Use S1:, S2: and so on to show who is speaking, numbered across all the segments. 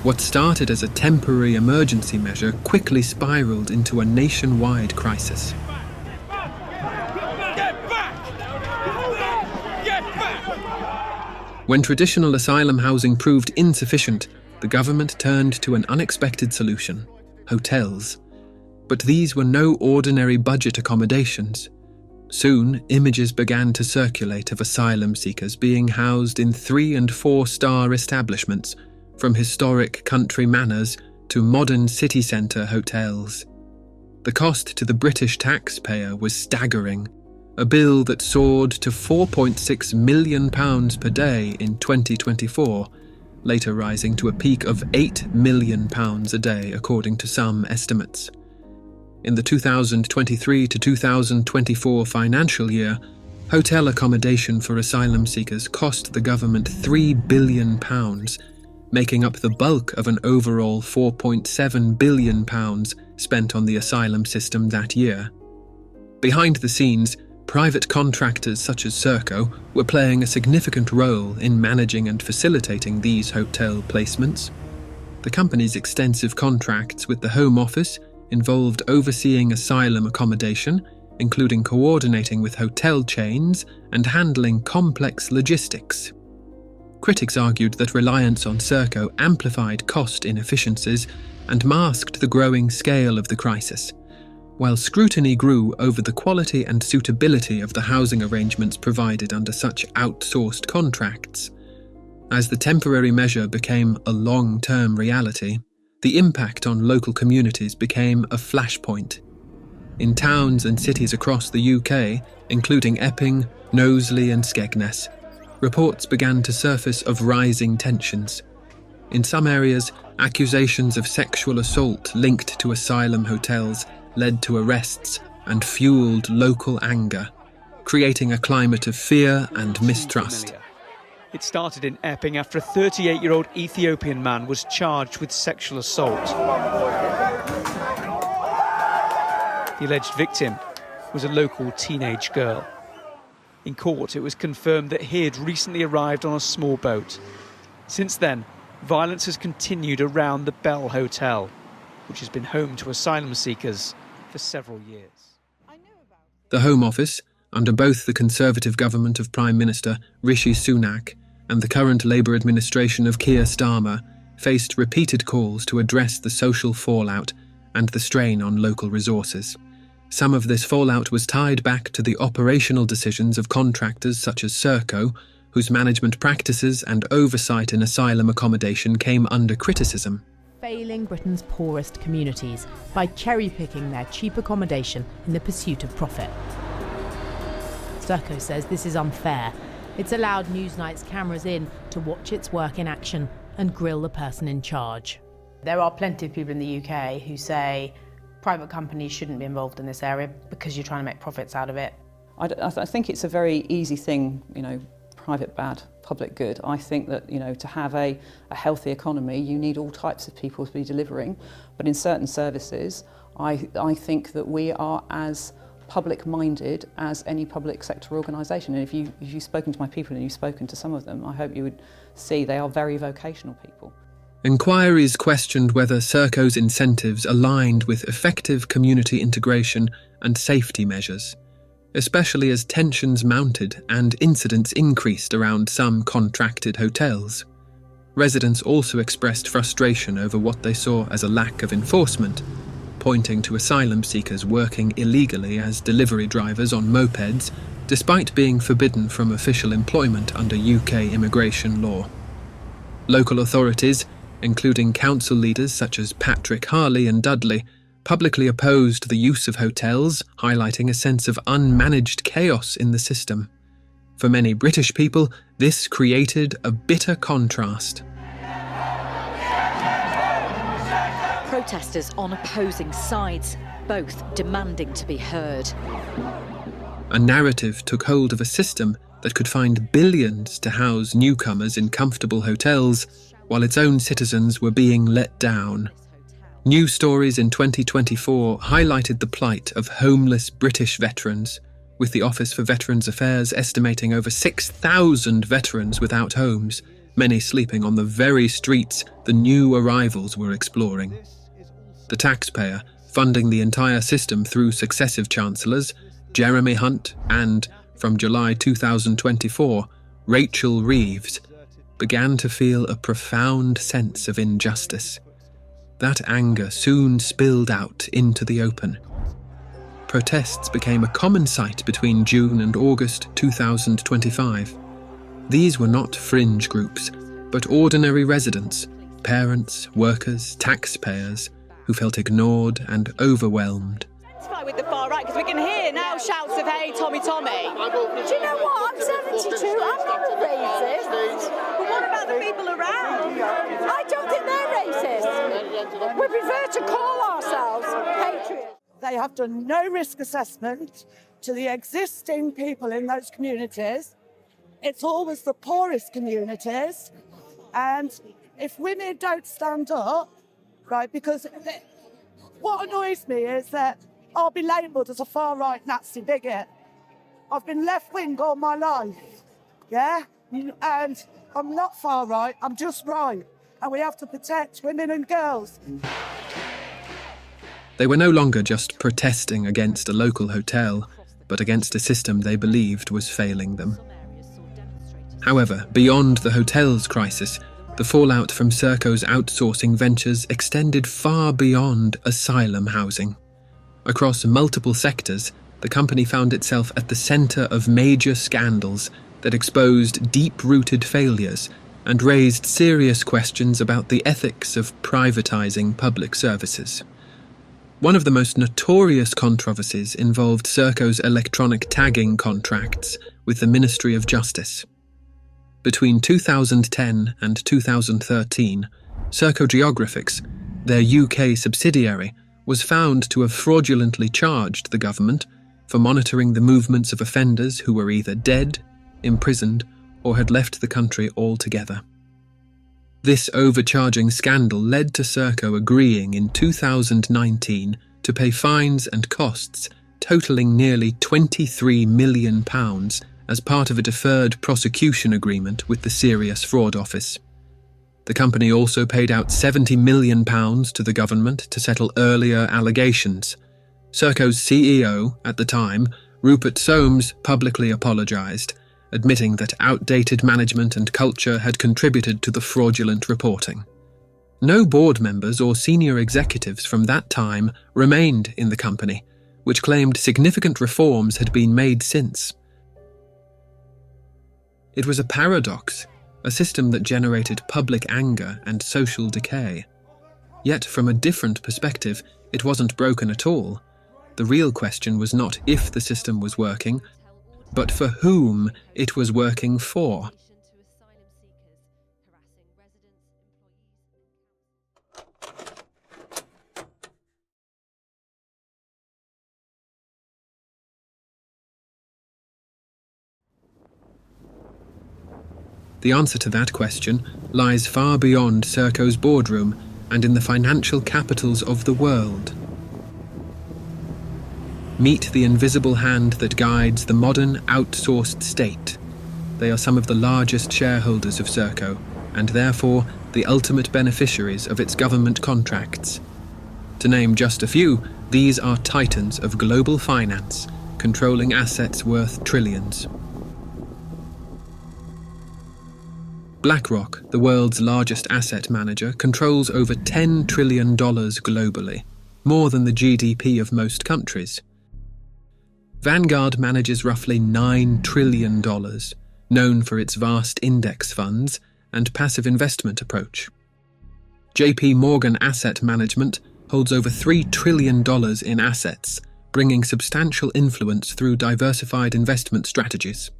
S1: What started as a temporary emergency measure quickly spiraled into a nationwide crisis. When traditional asylum housing proved insufficient, the government turned to an unexpected solution: hotels. But these were no ordinary budget accommodations. Soon, images began to circulate of asylum seekers being housed in 3- and 4-star establishments, from historic country manors to modern city centre hotels. The cost to the British taxpayer was staggering, a bill that soared to £4.6 million per day in 2024, later rising to a peak of £8 million a day, according to some estimates. In the 2023 to 2024 financial year, hotel accommodation for asylum seekers cost the government £3 billion, making up the bulk of an overall £4.7 billion spent on the asylum system that year. Behind the scenes, private contractors such as Serco were playing a significant role in managing and facilitating these hotel placements. The company's extensive contracts with the Home Office involved overseeing asylum accommodation, including coordinating with hotel chains and handling complex logistics. Critics argued that reliance on Serco amplified cost inefficiencies and masked the growing scale of the crisis, while scrutiny grew over the quality and suitability of the housing arrangements provided under such outsourced contracts. As the temporary measure became a long-term reality, the impact on local communities became a flashpoint. In towns and cities across the UK, including Epping, Knowsley and Skegness, reports began to surface of rising tensions. In some areas, accusations of sexual assault linked to asylum hotels led to arrests and fueled local anger, creating a climate of fear and mistrust.
S2: It started in Epping after a 38-year-old Ethiopian man was charged with sexual assault. The alleged victim was a local teenage girl. In court, it was confirmed that he had recently arrived on a small boat. Since then, violence has continued around the Bell Hotel, which has been home to asylum seekers for several years.
S1: The Home Office, under both the Conservative government of Prime Minister Rishi Sunak and the current Labour administration of Keir Starmer, faced repeated calls to address the social fallout and the strain on local resources. Some of this fallout was tied back to the operational decisions of contractors such as Serco, whose management practices and oversight in asylum accommodation came under criticism.
S3: Failing Britain's poorest communities by cherry-picking their cheap accommodation in the pursuit of profit. Serco says this is unfair. It's allowed Newsnight's cameras in to watch its work in action and grill the person in charge.
S4: There are plenty of people in the UK who say private companies shouldn't be involved in this area because you're trying to make profits out of it.
S5: I think it's a very easy thing, private bad, public good. I think that, to have a healthy economy, you need all types of people to be delivering. But in certain services, I think that we are as public-minded as any public sector organisation. And if you've spoken to my people and you've spoken to some of them, I hope you would see they are very vocational people.
S1: Inquiries questioned whether Serco's incentives aligned with effective community integration and safety measures, especially as tensions mounted and incidents increased around some contracted hotels. Residents also expressed frustration over what they saw as a lack of enforcement, pointing to asylum seekers working illegally as delivery drivers on mopeds, despite being forbidden from official employment under UK immigration law. Local authorities, including council leaders such as Patrick Harley and Dudley, publicly opposed the use of hotels, highlighting a sense of unmanaged chaos in the system. For many British people, this created a bitter contrast.
S6: Protesters on opposing sides, both demanding to be heard.
S1: A narrative took hold of a system that could find billions to house newcomers in comfortable hotels, while its own citizens were being let down. News stories in 2024 highlighted the plight of homeless British veterans, with the Office for Veterans Affairs estimating over 6,000 veterans without homes, many sleeping on the very streets the new arrivals were exploring. The taxpayer, funding the entire system through successive chancellors, Jeremy Hunt and, from July 2024, Rachel Reeves, began to feel a profound sense of injustice. That anger soon spilled out into the open. Protests became a common sight between June and August 2025. These were not fringe groups, but ordinary residents, parents, workers, taxpayers, who felt ignored and overwhelmed.
S7: With the far right, because we can hear now shouts of "Hey, Tommy, Tommy."
S8: Do you know what? I'm 72. I'm not a racist.
S7: But what about the people around?
S8: I don't think they're racist. We prefer to call ourselves patriots. They have done no risk assessment to the existing people in those communities. It's always the poorest communities, and if women don't stand up, right, because what annoys me is that I'll be labelled as a far-right Nazi bigot. I've been left-wing all my life, yeah? And I'm not far-right, I'm just right. And we have to protect women and girls.
S1: They were no longer just protesting against a local hotel, but against a system they believed was failing them. However, beyond the hotel's crisis, the fallout from Serco's outsourcing ventures extended far beyond asylum housing. Across multiple sectors, the company found itself at the centre of major scandals that exposed deep-rooted failures and raised serious questions about the ethics of privatising public services. One of the most notorious controversies involved Serco's electronic tagging contracts with the Ministry of Justice. Between 2010 and 2013, Serco Geographics, their UK subsidiary, was found to have fraudulently charged the government for monitoring the movements of offenders who were either dead, imprisoned, or had left the country altogether. This overcharging scandal led to Serco agreeing in 2019 to pay fines and costs totalling nearly £23 million as part of a deferred prosecution agreement with the Serious Fraud Office. The company also paid out £70 million to the government to settle earlier allegations. Serco's CEO, at the time, Rupert Soames, publicly apologised, admitting that outdated management and culture had contributed to the fraudulent reporting. No board members or senior executives from that time remained in the company, which claimed significant reforms had been made since. It was a paradox, a system that generated public anger and social decay. Yet from a different perspective, it wasn't broken at all. The real question was not if the system was working, but for whom it was working for. The answer to that question lies far beyond Serco's boardroom and in the financial capitals of the world. Meet the invisible hand that guides the modern outsourced state. They are some of the largest shareholders of Serco, and therefore the ultimate beneficiaries of its government contracts. To name just a few, these are titans of global finance, controlling assets worth trillions. BlackRock, the world's largest asset manager, controls over $10 trillion globally, more than the GDP of most countries. Vanguard manages roughly $9 trillion, known for its vast index funds and passive investment approach. JP Morgan Asset Management holds over $3 trillion in assets, bringing substantial influence through diversified investment strategies.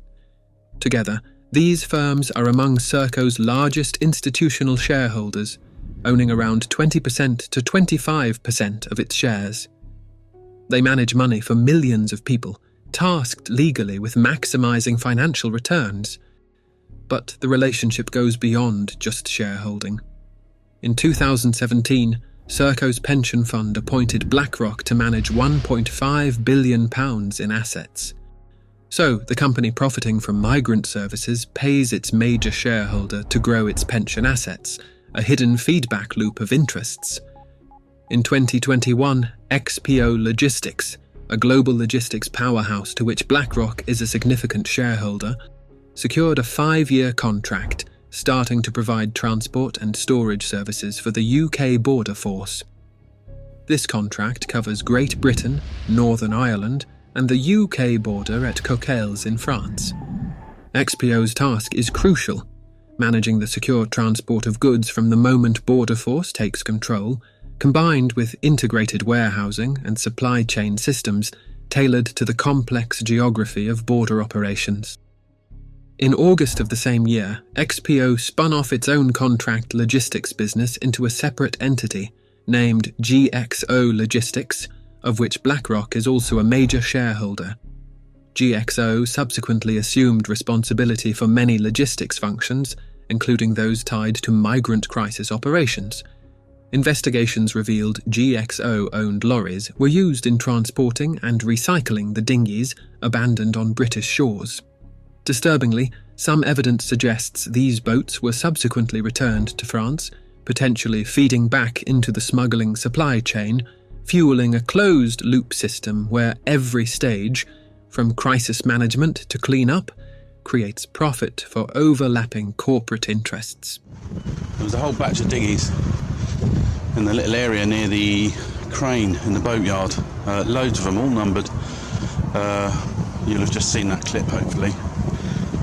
S1: Together, these firms are among Serco's largest institutional shareholders, owning around 20% to 25% of its shares. They manage money for millions of people, tasked legally with maximising financial returns. But the relationship goes beyond just shareholding. In 2017, Serco's pension fund appointed BlackRock to manage £1.5 billion in assets. So, the company profiting from migrant services pays its major shareholder to grow its pension assets, a hidden feedback loop of interests. In 2021, XPO Logistics, a global logistics powerhouse to which BlackRock is a significant shareholder, secured a 5-year contract starting to provide transport and storage services for the UK border force. This contract covers Great Britain, Northern Ireland, and the UK border at Coquelles in France. XPO's task is crucial, managing the secure transport of goods from the moment border force takes control, combined with integrated warehousing and supply chain systems tailored to the complex geography of border operations. In August of the same year, XPO spun off its own contract logistics business into a separate entity named GXO Logistics, of which BlackRock is also a major shareholder. GXO subsequently assumed responsibility for many logistics functions, including those tied to migrant crisis operations. Investigations revealed GXO-owned lorries were used in transporting and recycling the dinghies abandoned on British shores. Disturbingly, some evidence suggests these boats were subsequently returned to France, potentially feeding back into the smuggling supply chain, fueling a closed-loop system where every stage, from crisis management to clean-up, creates profit for overlapping corporate interests.
S9: There was a whole batch of dinghies in the little area near the crane in the boatyard. Loads of them, all numbered. You'll have just seen that clip, hopefully.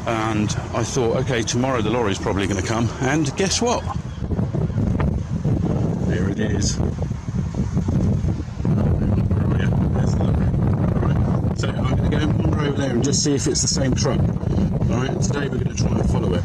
S9: And I thought, okay, tomorrow the lorry's probably going to come. And guess what? There it is. There's the lorry. Alright, so I'm going to go and wander over there and just see if it's the same truck. Alright, today we're going to try and follow it.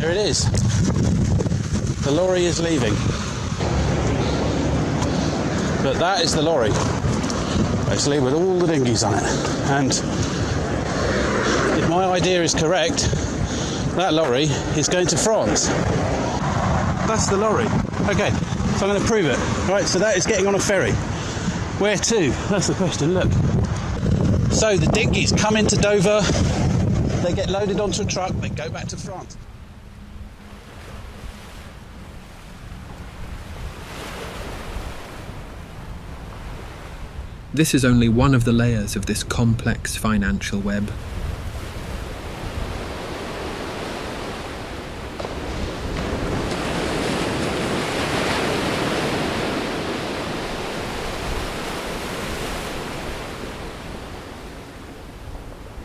S9: There it is. The lorry is leaving. But that is the lorry, actually, with all the dinghies on it. And if my idea is correct, that lorry is going to France. That's the lorry. Okay, so I'm going to prove it. Right, so that is getting on a ferry. Where to? That's the question, look. So the dinghies come into Dover, they get loaded onto a truck, they go back to France.
S1: This is only one of the layers of this complex financial web.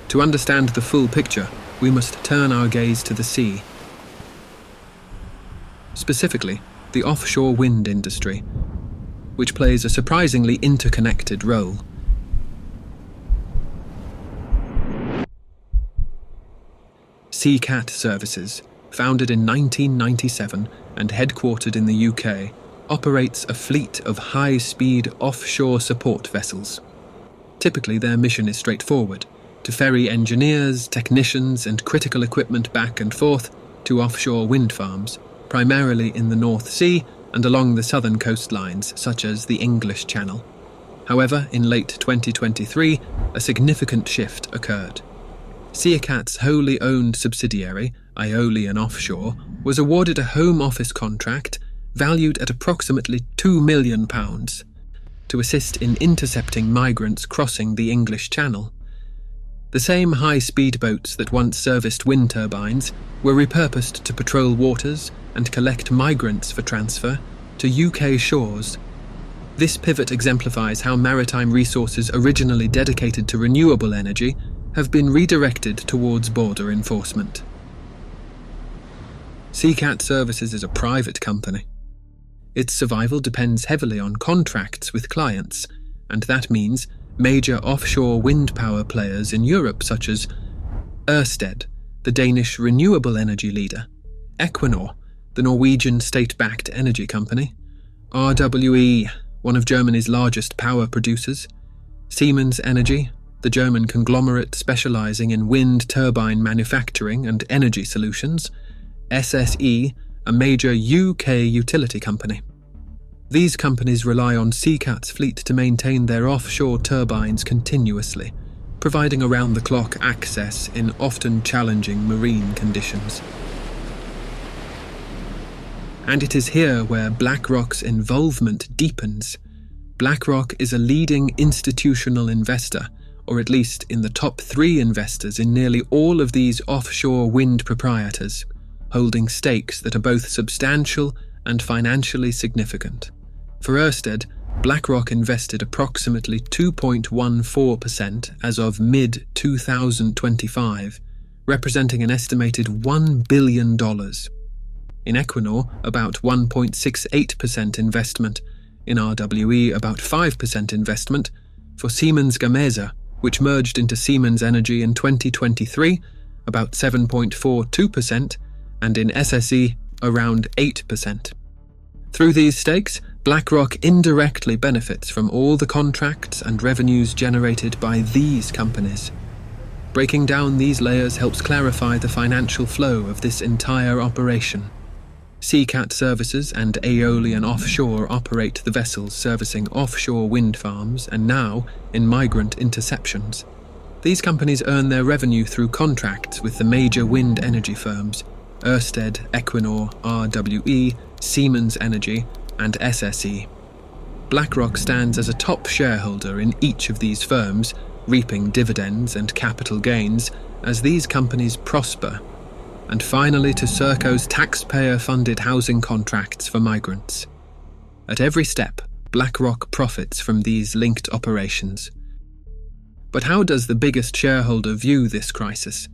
S1: To understand the full picture, we must turn our gaze to the sea. Specifically, the offshore wind industry, which plays a surprisingly interconnected role. Seacat Services, founded in 1997 and headquartered in the UK, operates a fleet of high-speed offshore support vessels. Typically, their mission is straightforward: to ferry engineers, technicians, and critical equipment back and forth to offshore wind farms, primarily in the North Sea and along the southern coastlines, such as the English Channel. However, in late 2023, a significant shift occurred. Seacat's wholly owned subsidiary, Aeolian Offshore, was awarded a Home Office contract valued at approximately £2 million to assist in intercepting migrants crossing the English Channel. The same high-speed boats that once serviced wind turbines were repurposed to patrol waters and collect migrants for transfer to UK shores. This pivot exemplifies how maritime resources originally dedicated to renewable energy have been redirected towards border enforcement. Seacat Services is a private company. Its survival depends heavily on contracts with clients, and that means major offshore wind power players in Europe such as Ørsted, the Danish renewable energy leader, Equinor, the Norwegian state-backed energy company, RWE, one of Germany's largest power producers, Siemens Energy, the German conglomerate specializing in wind turbine manufacturing and energy solutions, SSE, a major UK utility company. These companies rely on SeaCat's fleet to maintain their offshore turbines continuously, providing around-the-clock access in often challenging marine conditions. And it is here where BlackRock's involvement deepens. BlackRock is a leading institutional investor, or at least in the top 3 investors in nearly all of these offshore wind proprietors, holding stakes that are both substantial and financially significant. For Ørsted, BlackRock invested approximately 2.14% as of mid-2025, representing an estimated $1 billion. In Equinor, about 1.68% investment. In RWE, about 5% investment. For Siemens Gamesa, which merged into Siemens Energy in 2023, about 7.42%, and in SSE, around 8%. Through these stakes, BlackRock indirectly benefits from all the contracts and revenues generated by these companies. Breaking down these layers helps clarify the financial flow of this entire operation. SeaCat Services and Aeolian Offshore operate the vessels servicing offshore wind farms and now in migrant interceptions. These companies earn their revenue through contracts with the major wind energy firms, Ørsted, Equinor, RWE, Siemens Energy, and SSE. BlackRock stands as a top shareholder in each of these firms, reaping dividends and capital gains as these companies prosper. And finally to Serco's taxpayer-funded housing contracts for migrants. At every step, BlackRock profits from these linked operations. But how does the biggest shareholder view this crisis?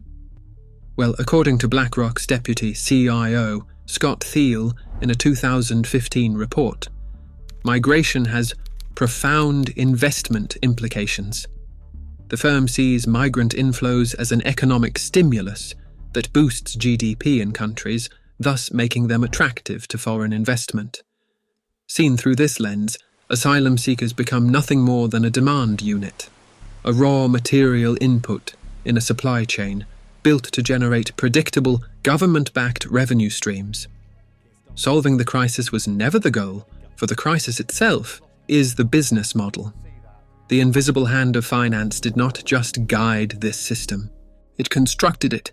S1: Well, according to BlackRock's deputy CIO, Scott Thiel, in a 2015 report, migration has profound investment implications. The firm sees migrant inflows as an economic stimulus that boosts GDP in countries, thus making them attractive to foreign investment. Seen through this lens, asylum seekers become nothing more than a demand unit, a raw material input in a supply chain built to generate predictable, government-backed revenue streams. Solving the crisis was never the goal, for the crisis itself is the business model. The invisible hand of finance did not just guide this system, it constructed it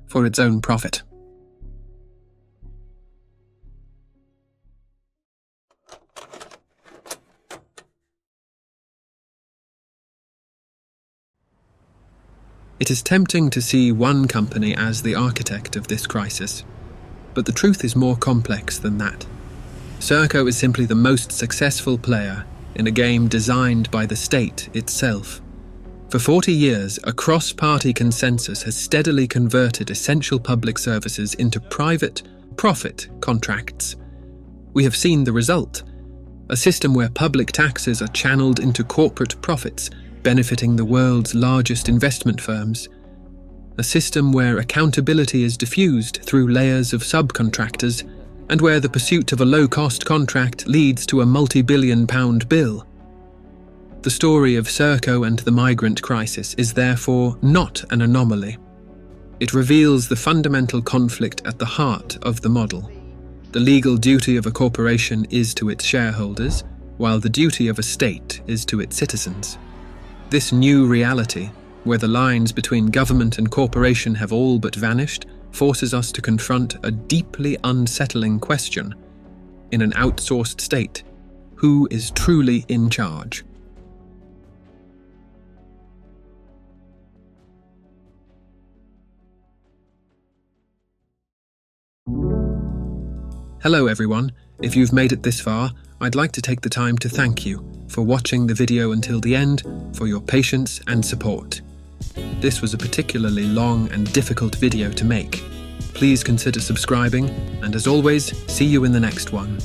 S1: for its own profit. It is tempting to see one company as the architect of this crisis, but the truth is more complex than that. Serco is simply the most successful player in a game designed by the state itself. For 40 years, a cross-party consensus has steadily converted essential public services into private, profit contracts. We have seen the result: a system where public taxes are channeled into corporate profits, benefiting the world's largest investment firms. A system where accountability is diffused through layers of subcontractors, and where the pursuit of a low-cost contract leads to a multi-billion-pound bill. The story of Serco and the migrant crisis is therefore not an anomaly. It reveals the fundamental conflict at the heart of the model. The legal duty of a corporation is to its shareholders, while the duty of a state is to its citizens. This new reality, where the lines between government and corporation have all but vanished, forces us to confront a deeply unsettling question. In an outsourced state, who is truly in charge? Hello everyone, if you've made it this far, I'd like to take the time to thank you for watching the video until the end, for your patience and support. This was a particularly long and difficult video to make. Please consider subscribing, and as always, see you in the next one.